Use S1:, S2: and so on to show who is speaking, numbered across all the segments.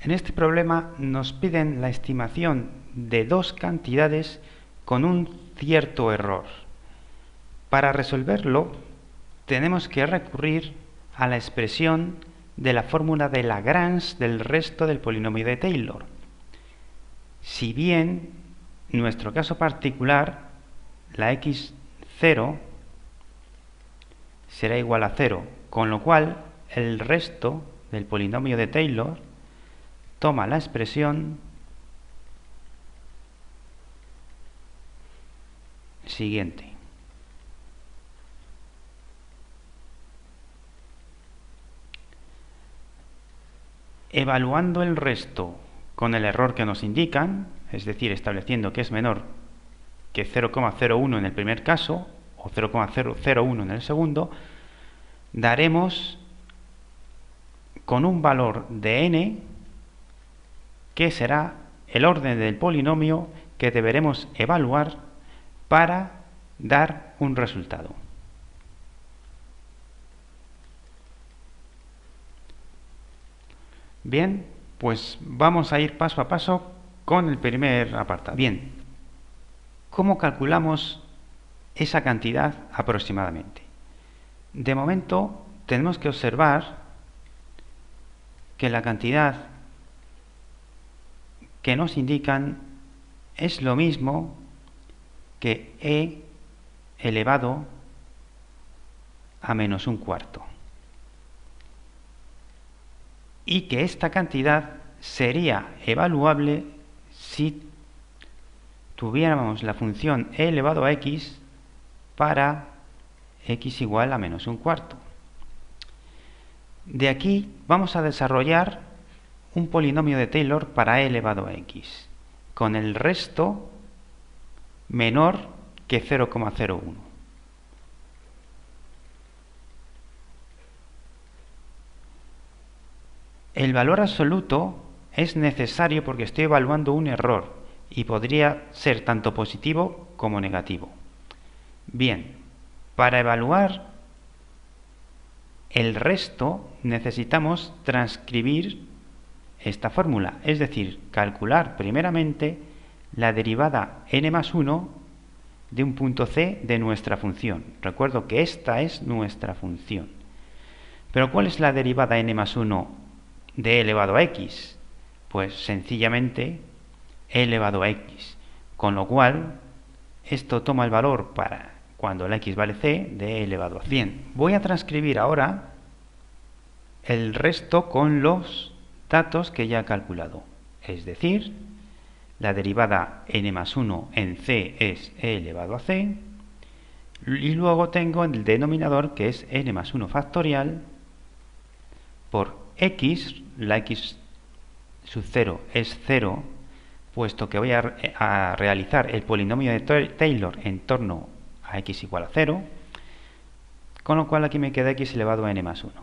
S1: En este problema nos piden la estimación de dos cantidades con un cierto error. Para resolverlo, tenemos que recurrir a la expresión de la fórmula de Lagrange del resto del polinomio de Taylor. Si bien, en nuestro caso particular, la x0 será igual a 0, con lo cual el resto del polinomio de Taylor toma la expresión siguiente. Evaluando el resto con el error que nos indican, es decir, estableciendo que es menor que 0,01 en el primer caso o 0,001 en el segundo, daremos con un valor de n que será el orden del polinomio que deberemos evaluar para dar un resultado. Bien, pues vamos a ir paso a paso con el primer apartado. Bien, ¿cómo calculamos esa cantidad aproximadamente? De momento tenemos que observar que la cantidad que nos indican es lo mismo que e elevado a menos un cuarto. Y que esta cantidad sería evaluable si tuviéramos la función e elevado a x para x igual a menos un cuarto. De aquí vamos a desarrollar un polinomio de Taylor para e elevado a x, con el resto menor que 0,01. El valor absoluto es necesario porque estoy evaluando un error y podría ser tanto positivo como negativo. Bien, para evaluar el resto necesitamos transcribir esta fórmula, es decir, calcular primeramente la derivada n más 1 de un punto c de nuestra función. Recuerdo que esta es nuestra función. Pero ¿cuál es la derivada n más 1 de e elevado a x? Pues sencillamente e elevado a x, con lo cual esto toma el valor para cuando la x vale c de e elevado a c. Bien, voy a transcribir ahora el resto con los datos que ya he calculado, es decir, la derivada n más 1 en c es e elevado a c, y luego tengo el denominador que es n más 1 factorial por x, la x sub 0 es 0, puesto que voy a realizar el polinomio de Taylor en torno a x igual a 0, con lo cual aquí me queda x elevado a n más 1.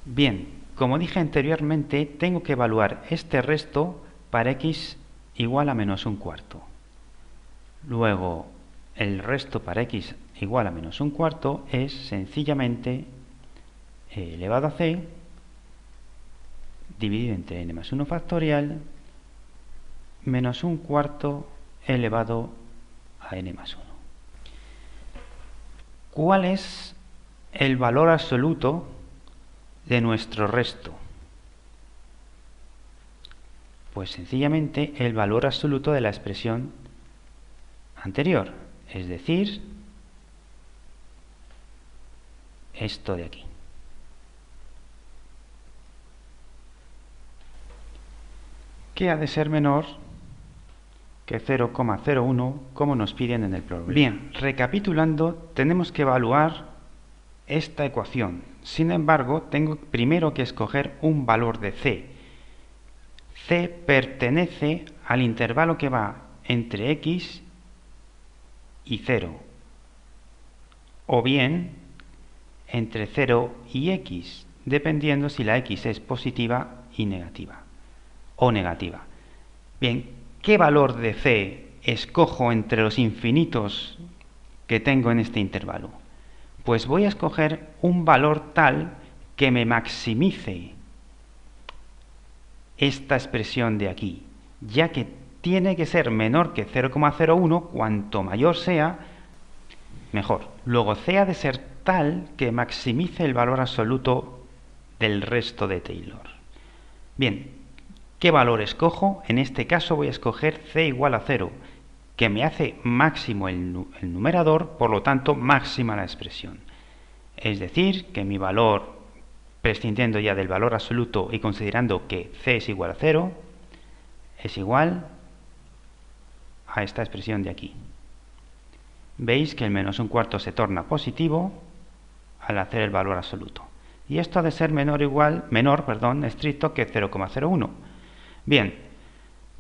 S1: Bien, como dije anteriormente, tengo que evaluar este resto para x igual a menos un cuarto. Luego, el resto para x igual a menos un cuarto es sencillamente e elevado a c dividido entre n más 1 factorial menos un cuarto elevado a n más 1. ¿Cuál es el valor absoluto de nuestro resto? Pues sencillamente el valor absoluto de la expresión anterior, es decir, esto de aquí. Que ha de ser menor que 0,01 como nos piden en el problema. Bien, recapitulando, tenemos que evaluar esta ecuación. Sin embargo, tengo primero que escoger un valor de c. C pertenece al intervalo que va entre x y 0, o bien entre 0 y x, dependiendo si la x es positiva y negativa, o negativa. Bien, ¿qué valor de c escojo entre los infinitos que tengo en este intervalo? Pues voy a escoger un valor tal que me maximice esta expresión de aquí, ya que tiene que ser menor que 0,01, cuanto mayor sea, mejor. Luego C ha de ser tal que maximice el valor absoluto del resto de Taylor. Bien, ¿qué valor escojo? En este caso voy a escoger C igual a 0, que me hace máximo el numerador, por lo tanto máxima la expresión. Es decir, que mi valor, prescindiendo ya del valor absoluto y considerando que C es igual a 0, es igual a esta expresión de aquí. Veis que el menos un cuarto se torna positivo al hacer el valor absoluto. Y esto ha de ser menor estricto que 0,01. Bien,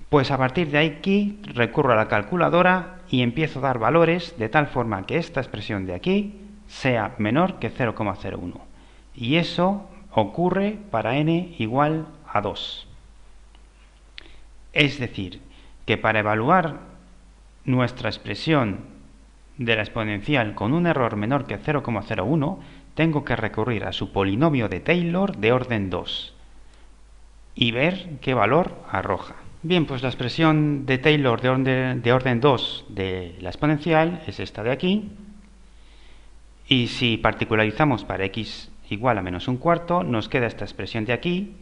S1: pues a partir de aquí recurro a la calculadora y empiezo a dar valores de tal forma que esta expresión de aquí sea menor que 0,01. Y eso ocurre para n igual a 2. Es decir, que para evaluar nuestra expresión de la exponencial con un error menor que 0,01, tengo que recurrir a su polinomio de Taylor de orden 2 y ver qué valor arroja. Bien, pues la expresión de Taylor de orden 2 de la exponencial es esta de aquí. Y si particularizamos para x igual a menos un cuarto, nos queda esta expresión de aquí,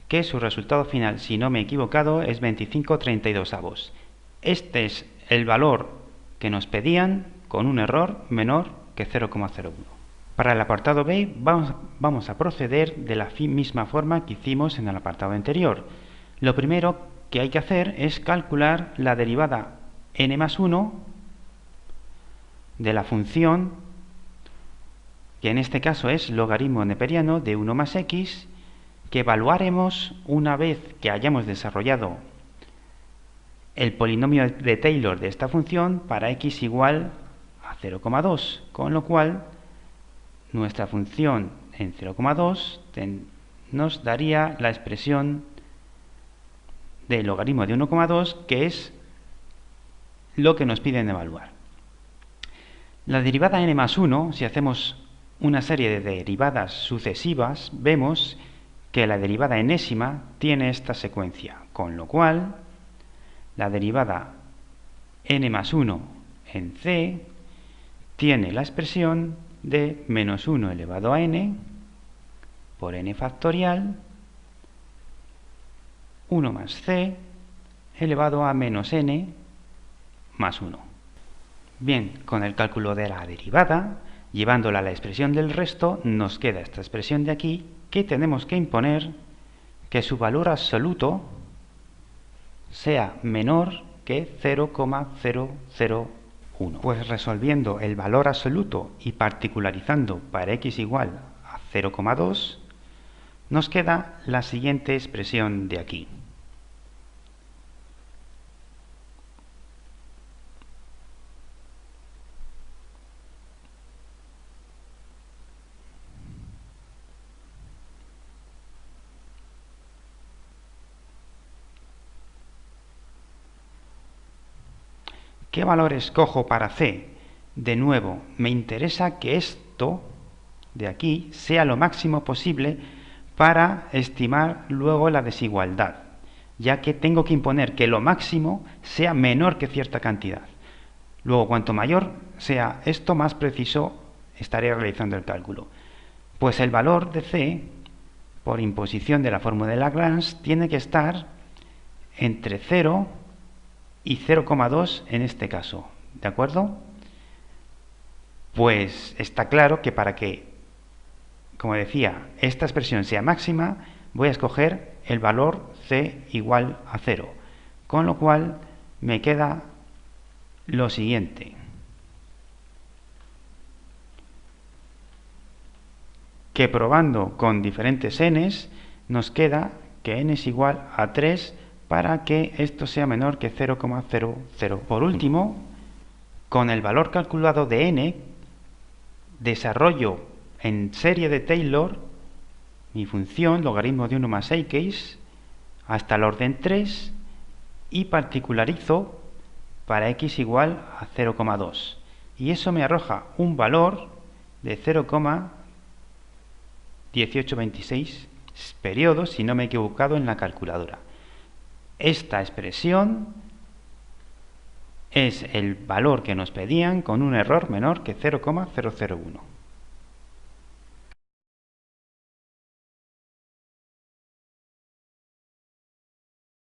S1: que su resultado final, si no me he equivocado, es 25/32. Este es el valor que nos pedían con un error menor que 0,01. Para el apartado B vamos a proceder de la misma forma que hicimos en el apartado anterior. Lo primero que hay que hacer es calcular la derivada n más 1 de la función, que en este caso es logaritmo neperiano de 1 más x, que evaluaremos una vez que hayamos desarrollado el polinomio de Taylor de esta función para x igual a 0,2, con lo cual nuestra función en 0,2 nos daría la expresión de logaritmo de 1,2, que es lo que nos piden evaluar. La derivada n más 1, si hacemos una serie de derivadas sucesivas, vemos que la derivada enésima tiene esta secuencia, con lo cual la derivada n más 1 en c tiene la expresión de menos 1 elevado a n por n factorial 1 más c elevado a menos n más 1. Bien, con el cálculo de la derivada, llevándola a la expresión del resto, nos queda esta expresión de aquí, que tenemos que imponer que su valor absoluto sea menor que 0,001. Pues resolviendo el valor absoluto y particularizando para x igual a 0,2, nos queda la siguiente expresión de aquí. ¿Qué valor escojo para c? De nuevo, me interesa que esto de aquí sea lo máximo posible para estimar luego la desigualdad, ya que tengo que imponer que lo máximo sea menor que cierta cantidad. Luego, cuanto mayor sea esto, más preciso estaré realizando el cálculo. Pues el valor de c, por imposición de la fórmula de Lagrange, tiene que estar entre 0 y 0,2 en este caso, ¿de acuerdo? Pues está claro que para que, como decía, esta expresión sea máxima, voy a escoger el valor c igual a 0, con lo cual me queda lo siguiente. Que probando con diferentes n's, nos queda que n es igual a 3 para que esto sea menor que 0,00. Por último, con el valor calculado de n, desarrollo en serie de Taylor mi función logaritmo de 1 más x hasta el orden 3 y particularizo para x igual a 0,2. Y eso me arroja un valor de 0,1826 periodos, si no me he equivocado en la calculadora. esta expresión es el valor que nos pedían con un error menor que 0,001.